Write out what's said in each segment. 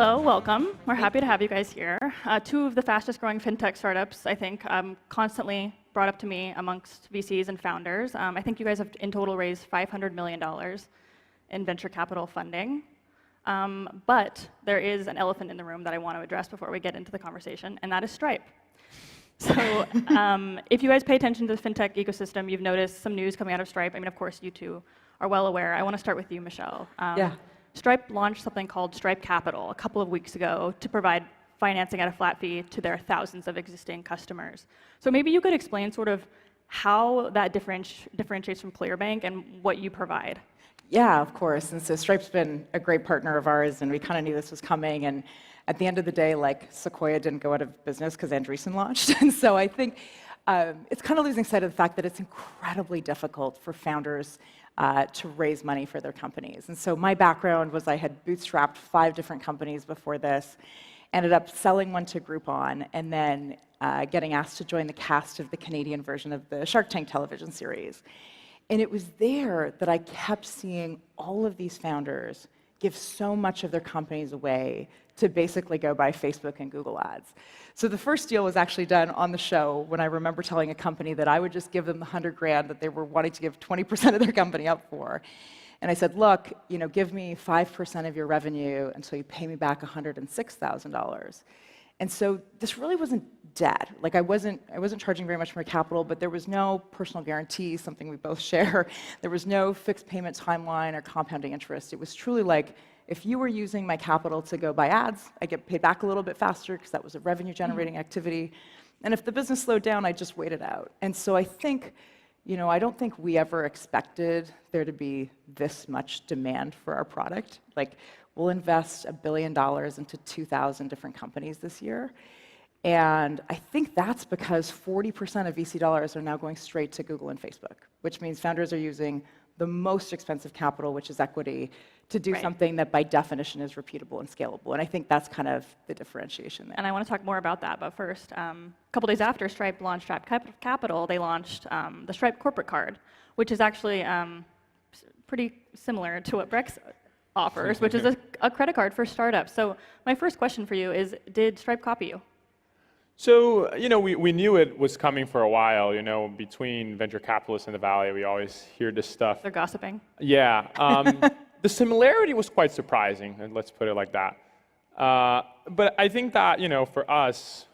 hello, welcome. We're happy to have you guys here. Two of the fastest growing FinTech startups, I think, constantly brought up to me amongst VCs and founders. I think you guys have in total raised $500 million in venture capital funding. But there is an elephant in the room that I want to address before we get into the conversation, and that is Stripe. So if you guys pay attention to the FinTech ecosystem, you've noticed some news coming out of Stripe. I mean, of course, you two are well aware. I want to start with you, Michele. Yeah. Stripe launched something called Stripe Capital a couple of weeks ago to provide financing at a flat fee to their thousands of existing customers. So maybe you could explain sort of how that differentiates from Clearbanc and what you provide. Yeah, of course. And so Stripe's been a great partner of ours, and we kind of knew this was coming. And at the end of the day, like, Sequoia didn't go out of business because Andreessen launched. And so I think it's kind of losing sight of the fact that it's incredibly difficult for founders to raise money for their companies. And so my background was I had bootstrapped 5 different companies before this, ended up selling one to Groupon, and then getting asked to join the cast of the Canadian version of the Shark Tank television series. And it was there that I kept seeing all of these founders give so much of their companies away to basically go buy Facebook and Google ads. So the first deal was actually done on the show when I remember telling a company that I would just give them the $100,000 that they were wanting to give 20% of their company up for. And I said, look, give me 5% of your revenue until you pay me back $106,000. And so this really wasn't debt. Like, I wasn't charging very much for my capital, but there was no personal guarantee, something we both share. There was no fixed payment timeline or compounding interest. It was truly like, if you were using my capital to go buy ads, I get paid back a little bit faster because that was a revenue-generating activity. And if the business slowed down, I just wait it out. And so I think, I don't think we ever expected there to be this much demand for our product. Like, we'll invest $1 billion into 2,000 different companies this year. And I think that's because 40% of VC dollars are now going straight to Google and Facebook, which means founders are using the most expensive capital, which is equity, to do something that by definition is repeatable and scalable. And I think that's kind of the differentiation there. And I want to talk more about that, but first, a couple days after Stripe launched Stripe Capital, they launched the Stripe corporate card, which is actually pretty similar to what Brex offers, which is a credit card for startups. So my first question for you is, did Stripe copy you? So, we knew it was coming for a while. Between venture capitalists in the Valley, we always hear this stuff. They're gossiping. Yeah. The similarity was quite surprising, and let's put it like that. But I think that, for us,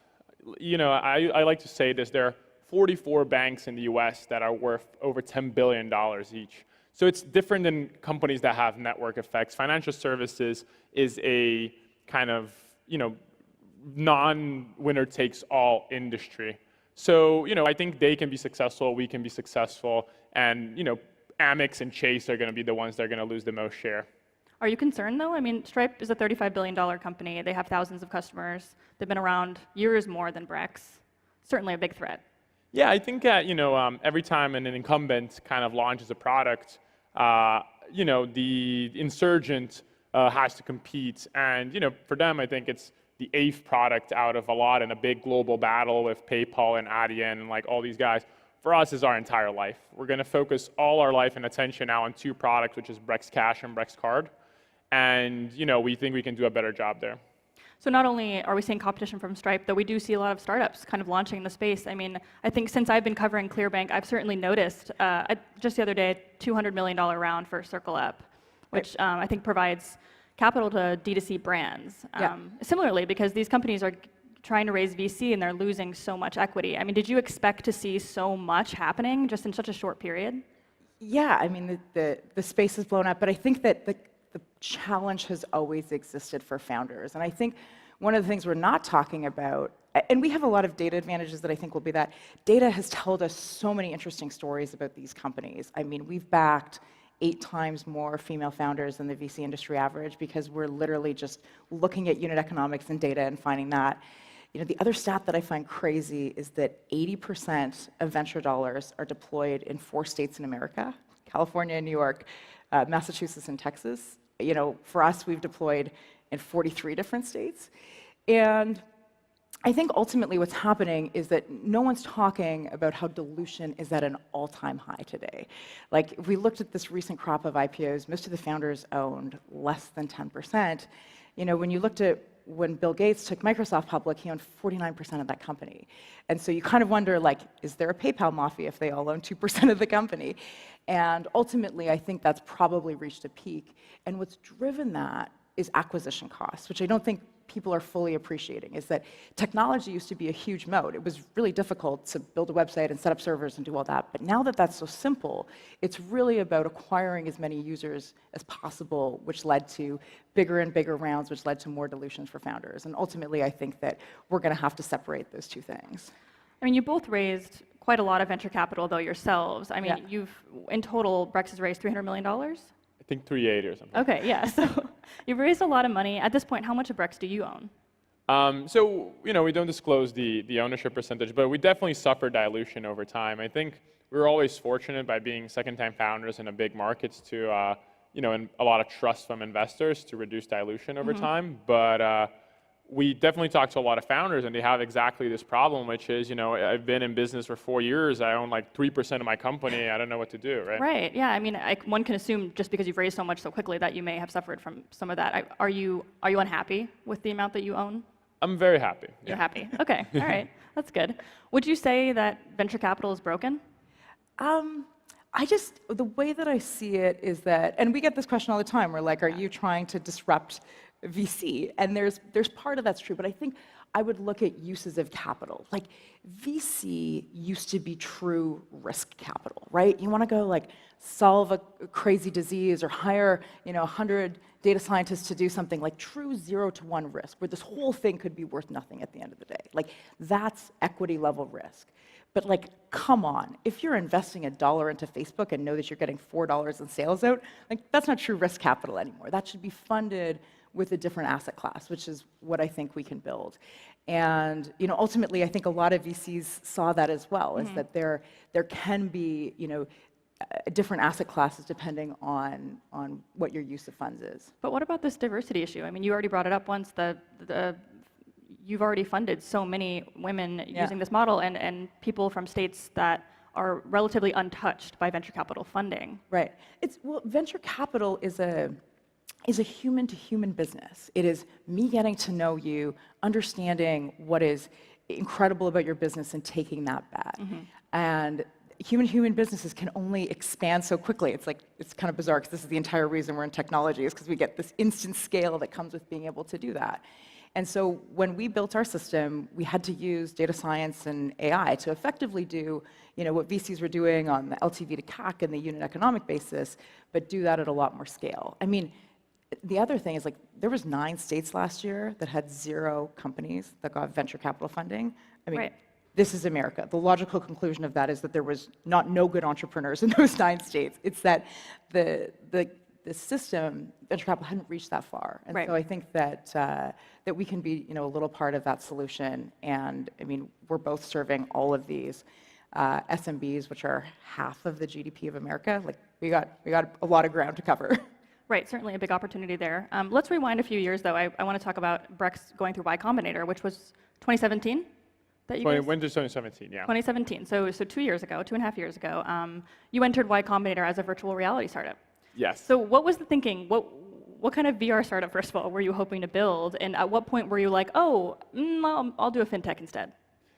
I like to say this, there are 44 banks in the US that are worth over $10 billion each. So it's different than companies that have network effects. Financial services is a kind of, non-winner-takes-all industry. So, I think they can be successful, we can be successful, and, Amex and Chase are going to be the ones that are going to lose the most share. Are you concerned, though? I mean, Stripe is a $35 billion company. They have thousands of customers. They've been around years more than Brex. Certainly a big threat. Yeah, I think that, every time an incumbent kind of launches a product, the insurgent has to compete. And, for them, I think it's the 8th product out of a lot in a big global battle with PayPal and Adyen and like all these guys. For us, is our entire life. We're going to focus all our life and attention now on 2 products, which is Brex Cash and Brex Card. And we think we can do a better job there. So not only are we seeing competition from Stripe, though we do see a lot of startups kind of launching in the space. I mean, I think since I've been covering Clearbanc, I've certainly noticed, just the other day, a $200 million round for Circle Up, which I think provides capital to D2C brands. Similarly, because these companies are trying to raise VC and they're losing so much equity. I mean, did you expect to see so much happening just in such a short period? Yeah, I mean, the space has blown up, but I think that the challenge has always existed for founders. And I think one of the things we're not talking about, and we have a lot of data advantages that I think will be that, data has told us so many interesting stories about these companies. I mean, we've backed 8 times more female founders than the VC industry average because we're literally just looking at unit economics and data and finding that. The other stat that I find crazy is that 80% of venture dollars are deployed in 4 states in America, California, New York, Massachusetts, and Texas. For us, we've deployed in 43 different states. And I think ultimately what's happening is that no one's talking about how dilution is at an all-time high today. Like, if we looked at this recent crop of IPOs, most of the founders owned less than 10%. When you looked at when Bill Gates took Microsoft public, he owned 49% of that company. And so you kind of wonder, like, is there a PayPal mafia if they all own 2% of the company? And ultimately, I think that's probably reached a peak. And what's driven that is acquisition costs, which I don't think people are fully appreciating, is that technology used to be a huge moat. It was really difficult to build a website and set up servers and do all that. But now that that's so simple, it's really about acquiring as many users as possible, which led to bigger and bigger rounds, which led to more dilutions for founders. And ultimately, I think that we're going to have to separate those two things. I mean, you both raised quite a lot of venture capital, though, yourselves. I mean, in total, Brex has raised $300 million? I think 380 or something. Okay, yeah. So you've raised a lot of money. At this point, how much of Brex do you own? So, we don't disclose the ownership percentage, but we definitely suffer dilution over time. I think we were always fortunate by being second-time founders in a big markets to, and a lot of trust from investors to reduce dilution over time. But we definitely talk to a lot of founders, and they have exactly this problem, which is, I've been in business for 4 years. I own like 3% of my company. I don't know what to do, right? Right. Yeah. I mean, one can assume just because you've raised so much so quickly that you may have suffered from some of that. Are you unhappy with the amount that you own? I'm very happy. You're happy. Okay. All right. That's good. Would you say that venture capital is broken? The way that I see it is that, and we get this question all the time, we're like, are you trying to disrupt VC? And there's part of that's true, but I think I would look at uses of capital. Like, VC used to be true risk capital, right? You want to go like solve a crazy disease or hire 100 data scientists to do something, like true 0 to 1 risk, where this whole thing could be worth nothing at the end of the day. Like, that's equity level risk. But like, come on, if you're investing $1 into Facebook and know that you're getting $4 in sales out, like, that's not true risk capital anymore. That should be funded with a different asset class, which is what I think we can build. And ultimately, I think a lot of VCs saw that as well, is that there can be different asset classes depending on what your use of funds is. But what about this diversity issue? I mean, you already brought it up once. You've already funded so many women using this model, and people from states that are relatively untouched by venture capital funding. Right. Venture capital is a human-to-human business. It is me getting to know you, understanding what is incredible about your business, and taking that bet. And human businesses can only expand so quickly. It's kind of bizarre, because this is the entire reason we're in technology, is because we get this instant scale that comes with being able to do that. And so when we built our system, we had to use data science and AI to effectively do what VCs were doing on the LTV to CAC and the unit economic basis, but do that at a lot more scale. I mean, the other thing is, like, there was 9 states last year that had 0 companies that got venture capital funding. I mean, This is America. The logical conclusion of that is that there was no good entrepreneurs in those 9 states. It's that the system, venture capital, hadn't reached that far. And so I think that that we can be a little part of that solution. And I mean, we're both serving all of these SMBs, which are half of the GDP of America. Like, we got a lot of ground to cover. Right, certainly a big opportunity there. Let's rewind a few years, though. I want to talk about Brex going through Y Combinator, which was 2017 that you guys? Winter 2017, yeah. 2017, so 2 years ago, 2.5 years ago, you entered Y Combinator as a virtual reality startup. Yes. So what was the thinking? What kind of VR startup, first of all, were you hoping to build? And at what point were you like, oh, I'll do a FinTech instead?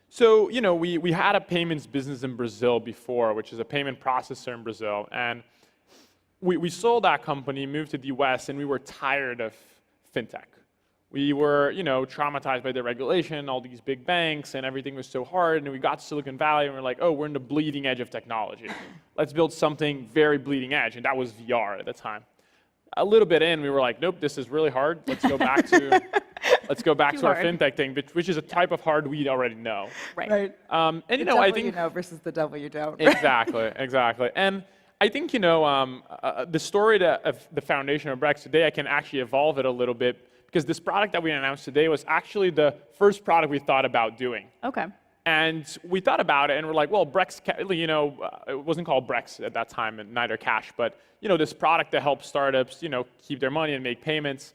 So, we had a payments business in Brazil before, which is a payment processor in Brazil. And we sold that company, moved to the US, and we were tired of FinTech. We were, traumatized by the regulation, all these big banks, and everything was so hard. And we got to Silicon Valley, and we're like, oh, we're in the bleeding edge of technology. Let's build something very bleeding edge. And that was VR at the time. A little bit in, we were like, nope, this is really hard. Let's go back to our FinTech thing, which is a type of hard we already know. Right. And I think versus the devil you don't. Exactly. And I think the story of the foundation of Brex today, I can actually evolve it a little bit, because this product that we announced today was actually the first product we thought about doing. Okay. And we thought about it, and we're like, well, Brex, it wasn't called Brex at that time, and neither Cash, but this product that helps startups, keep their money and make payments.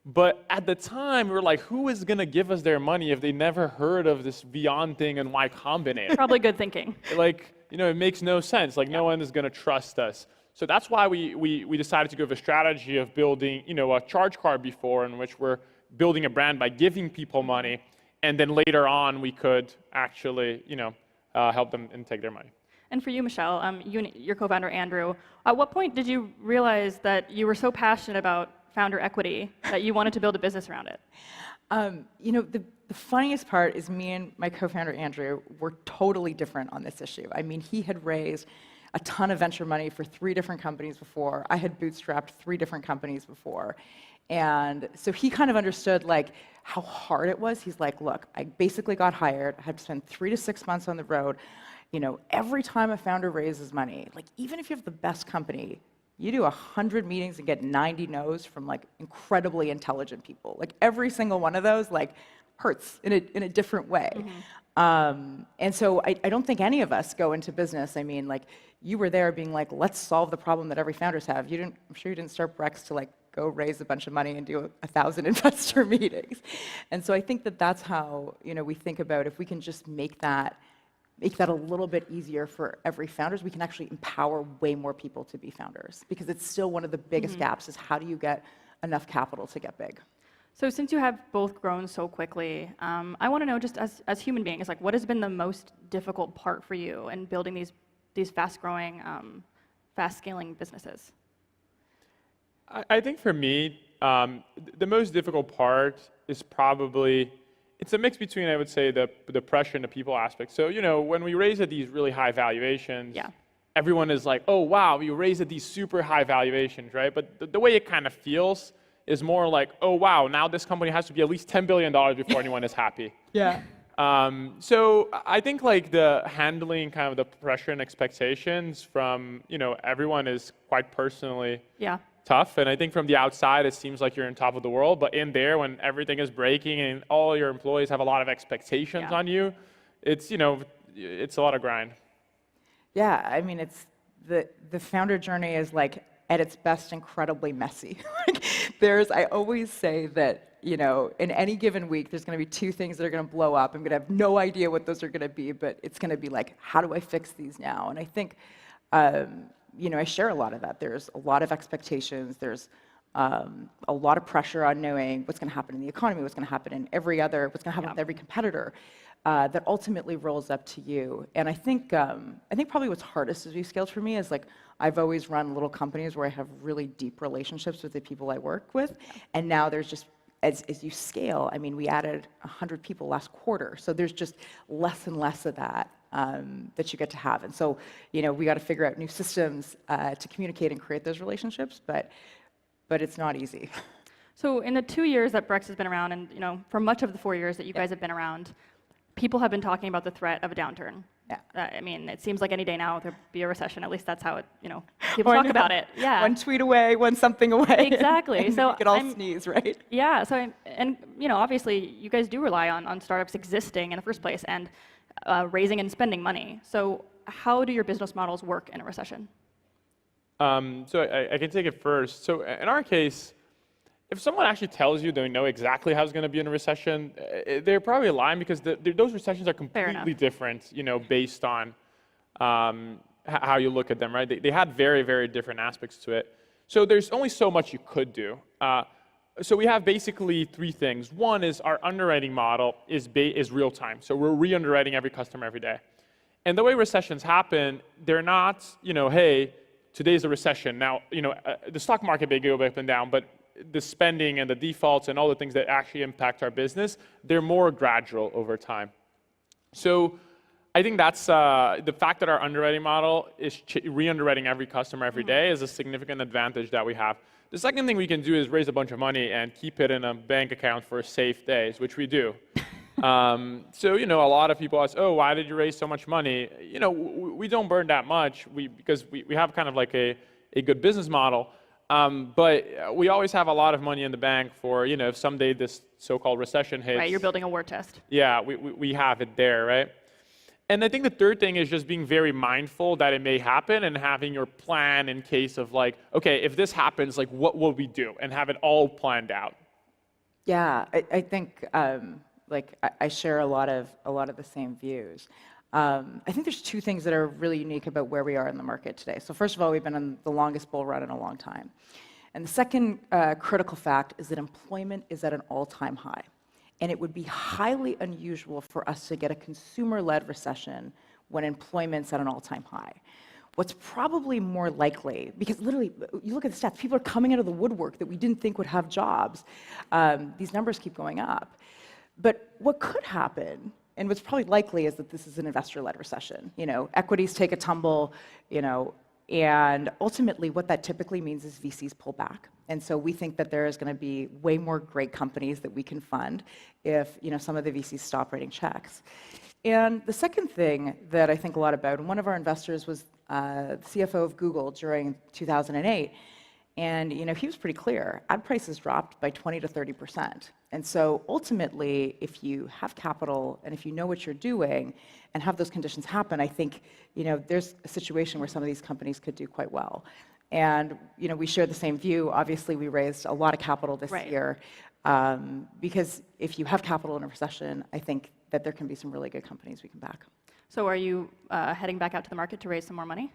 But at the time, we were like, who is going to give us their money if they never heard of this Beyond thing and Y Combinator? Probably good thinking. Like, it makes no sense. Like no one is going to trust us. So that's why we decided to go with a strategy of building, a charge card before, in which we're building a brand by giving people money, and then later on we could actually, help them and take their money. And for you, Michele, your co-founder Andrew, at what point did you realize that you were so passionate about founder equity that you wanted to build a business around it? The funniest part is me and my co-founder Andrew were totally different on this issue. I mean, he had raised a ton of venture money for 3 different companies before. I had bootstrapped 3 different companies before. And so he kind of understood like how hard it was. He's like, look, I basically got hired. I had to spend 3 to 6 months on the road. Every time a founder raises money, like even if you have the best company, you do 100 meetings and get 90 no's from like incredibly intelligent people. Like every single one of those like hurts in a different way. And so I don't think any of us go into business. I mean, like you were there being like, let's solve the problem that every founders have. I'm sure you didn't start Brex to like go raise a bunch of money and do 1,000 investor meetings. And so I think that that's how, we think about if we can just make that a little bit easier for every founders, we can actually empower way more people to be founders, because it's still one of the biggest gaps is how do you get enough capital to get big? So since you have both grown so quickly, I want to know, just as human beings, like what has been the most difficult part for you in building these fast-growing, fast-scaling businesses? I think for me, the most difficult part is probably, it's a mix between, I would say, the pressure and the people aspect. So, when we raise at these really high valuations, everyone is like, oh, wow, you raised at these super high valuations, right? But the way it kind of feels is more like, oh, wow, now this company has to be at least $10 billion before anyone is happy. So I think like the handling kind of the pressure and expectations from, everyone is quite personally tough. And I think from the outside, it seems like you're on top of the world. But in there, when everything is breaking and all your employees have a lot of expectations on you, it's, it's a lot of grind. Yeah, I mean, it's the founder journey is like at its best incredibly messy. I always say that, in any given week, there's going to be 2 things that are going to blow up. I'm going to have no idea what those are going to be, but it's going to be like, how do I fix these now? And I think, I share a lot of that. There's a lot of expectations. There's a lot of pressure on knowing what's going to happen in the economy, what's going to happen in what's going to happen with every competitor, that ultimately rolls up to you. And I think probably what's hardest as we scaled for me is like, I've always run little companies where I have really deep relationships with the people I work with. And now there's just, as you scale, I mean, we added 100 people last quarter. So there's just less and less of that that you get to have. And so, we got to figure out new systems to communicate and create those relationships, but it's not easy. So in the 2 years that Brex has been around, and for much of the 4 years that you guys have been around, people have been talking about the threat of a downturn. I mean, it seems like any day now there'll be a recession. At least that's how it, people talk about it. Yeah. One tweet away, one something away. Exactly. So we could all sneeze, right? Yeah. So obviously, you guys do rely on startups existing in the first place and raising and spending money. So how do your business models work in a recession? So I can take it first. So in our case, if someone actually tells you they know exactly how it's going to be in a recession, they're probably lying, because those recessions are completely different, based on how you look at them, right? They had very, very different aspects to it. So there's only so much you could do. So we have basically 3 things. One is our underwriting model is real time. So we're re-underwriting every customer every day. And the way recessions happen, they're not, hey, today's a recession. Now, the stock market may go up and down, but the spending and the defaults and all the things that actually impact our business, they're more gradual over time. So I think that's the fact that our underwriting model is re-underwriting every customer every day is a significant advantage that we have. The second thing we can do is raise a bunch of money and keep it in a bank account for safe days, which we do. So, a lot of people ask, oh, why did you raise so much money? We don't burn that much because we have kind of like a good business model. But we always have a lot of money in the bank for, if someday this so-called recession hits. Right, you're building a war chest. Yeah, we have it there, right? And I think the third thing is just being very mindful that it may happen and having your plan in case of like, okay, if this happens, like what will we do? And have it all planned out. Yeah, I think I share a lot of the same views. I think there's two things that are really unique about where we are in the market today. So first of all, we've been on the longest bull run in a long time. And the second critical fact is that employment is at an all-time high. And it would be highly unusual for us to get a consumer-led recession when employment's at an all-time high. What's probably more likely, because literally, you look at the stats, people are coming out of the woodwork that we didn't think would have jobs. These numbers keep going up. But what could happen, and what's probably likely, is that this is an investor-led recession. Equities take a tumble, and ultimately what that typically means is VCs pull back. And so we think that there is going to be way more great companies that we can fund if some of the VCs stop writing checks. And the second thing that I think a lot about, and one of our investors was the CFO of Google during 2008, and he was pretty clear. Ad prices dropped by 20 to 30%. And so ultimately, if you have capital and if you know what you're doing and have those conditions happen, I think there's a situation where some of these companies could do quite well. And we share the same view. Obviously, we raised a lot of capital this year because if you have capital in a recession, I think that there can be some really good companies we can back. So are you heading back out to the market to raise some more money?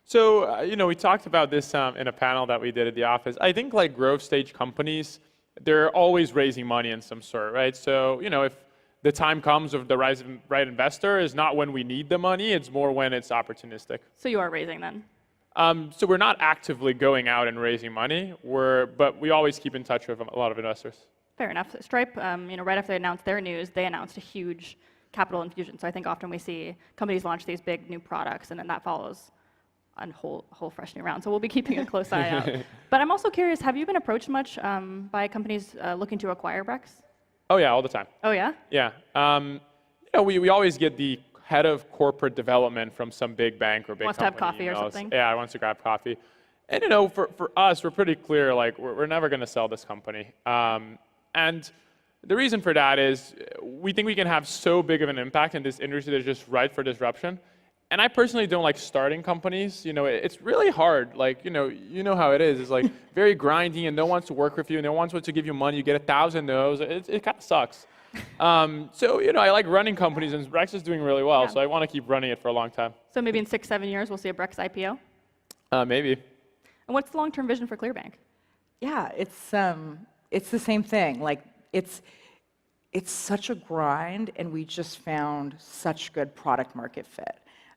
So, we talked about this in a panel that we did at the office. I think like growth stage companies, they're always raising money in some sort, right? So, if the time comes of the right investor is not when we need the money, it's more when it's opportunistic. So you are raising then? So we're not actively going out and raising money, but we always keep in touch with a lot of investors. Fair enough. Stripe, right after they announced their news, they announced a huge capital infusion. So I think often we see companies launch these big new products, and then that follows a whole fresh new round. So we'll be keeping a close eye out. But I'm also curious, have you been approached much by companies looking to acquire Brex? Oh yeah, all the time. Oh yeah? Yeah. We always get the head of corporate development from some big bank or big wants company to have coffee emails. or something. Yeah, wants to grab coffee. And for us, we're pretty clear, like we're never going to sell this company. And the reason for that is we think we can have so big of an impact in this industry that's just ripe for disruption. And I personally don't like starting companies. It's really hard. Like, you know how it is. It's like very grindy, and no one wants to work with you, and no one wants to give you money. You get 1,000 no's. It kind of sucks. So, I like running companies, and Brex is doing really well. Yeah. So I want to keep running it for a long time. So maybe in 6-7 years, we'll see a Brex IPO? Maybe. And what's the long-term vision for Clearbanc? Yeah, it's the same thing. Like, it's such a grind, and we just found such good product market fit.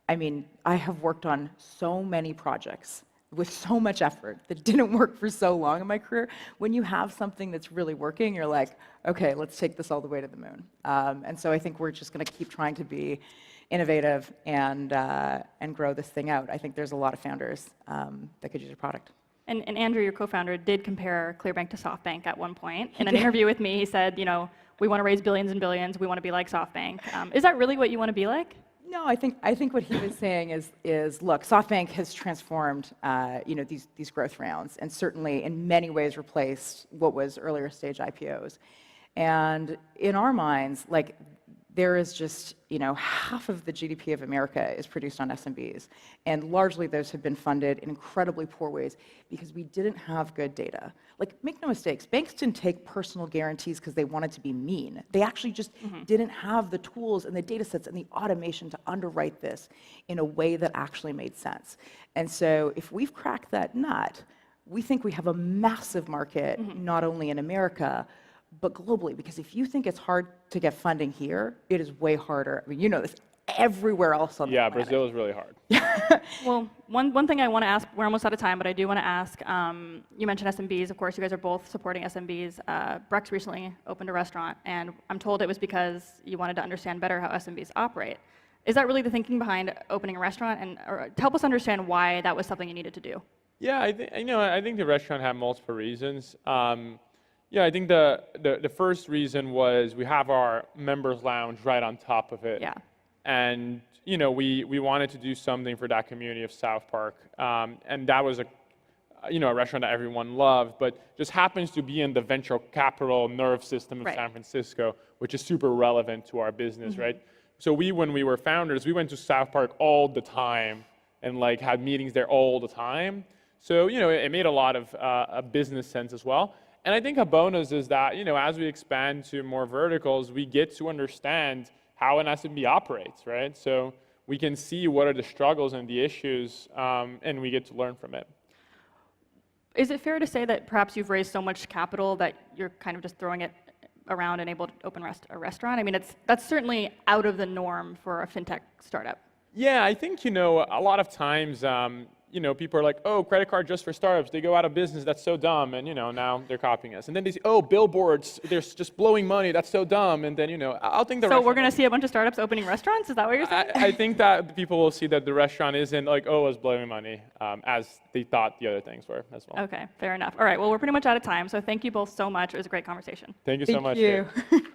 I mean, I have worked on so many projects with so much effort that didn't work for so long in my career. When you have something that's really working, you're like, okay, let's take this all the way to the moon. And so I think we're just going to keep trying to be innovative and grow this thing out. I think there's a lot of founders that could use your product. And Andrew, your co-founder, did compare Clearbanc to SoftBank at one point. In an interview with me, he said, we want to raise billions and billions. We want to be like SoftBank. Is that really what you want to be like? No, I think what he was saying is look, SoftBank has transformed these growth rounds, and certainly in many ways replaced what was earlier stage IPOs. And in our minds, like, there is just half of the GDP of America is produced on SMBs, and largely those have been funded in incredibly poor ways because we didn't have good data. Like, make no mistakes, banks didn't take personal guarantees because they wanted to be mean. They actually just didn't have the tools and the data sets and the automation to underwrite this in a way that actually made sense. And so if we've cracked that nut, we think we have a massive market, not only in America, but globally, because if you think it's hard to get funding here, it is way harder. I mean, this everywhere else on the planet. Yeah, Brazil is really hard. Well, one thing I want to ask, we're almost out of time, but I do want to ask, you mentioned SMBs. Of course, you guys are both supporting SMBs. Brex recently opened a restaurant, and I'm told it was because you wanted to understand better how SMBs operate. Is that really the thinking behind opening a restaurant? Or help us understand why that was something you needed to do. Yeah, I think the restaurant had multiple reasons. Yeah, I think the first reason was we have our members lounge right on top of it. Yeah. And we wanted to do something for that community of South Park, and that was a restaurant that everyone loved, but just happens to be in the venture capital nerve system of San Francisco, which is super relevant to our business, right? So when we were founders, we went to South Park all the time and had meetings there all the time. So it made a lot of business sense as well. And I think a bonus is that as we expand to more verticals, we get to understand how an SMB operates, right? So we can see what are the struggles and the issues, and we get to learn from it. Is it fair to say that perhaps you've raised so much capital that you're kind of just throwing it around and able to open a restaurant? I mean, that's certainly out of the norm for a FinTech startup. Yeah, I think, a lot of times, people are like, oh, credit card just for startups. They go out of business. That's so dumb. And, now they're copying us. And then they say, oh, billboards, they're just blowing money. That's so dumb. And then, I'll think the So we're going to see a bunch of startups opening restaurants? Is that what you're saying? I think that people will see that the restaurant isn't like, oh, it's blowing money, as they thought the other things were as well. Okay, fair enough. All right, well, we're pretty much out of time. So thank you both so much. It was a great conversation. Thank you so much. Thank you.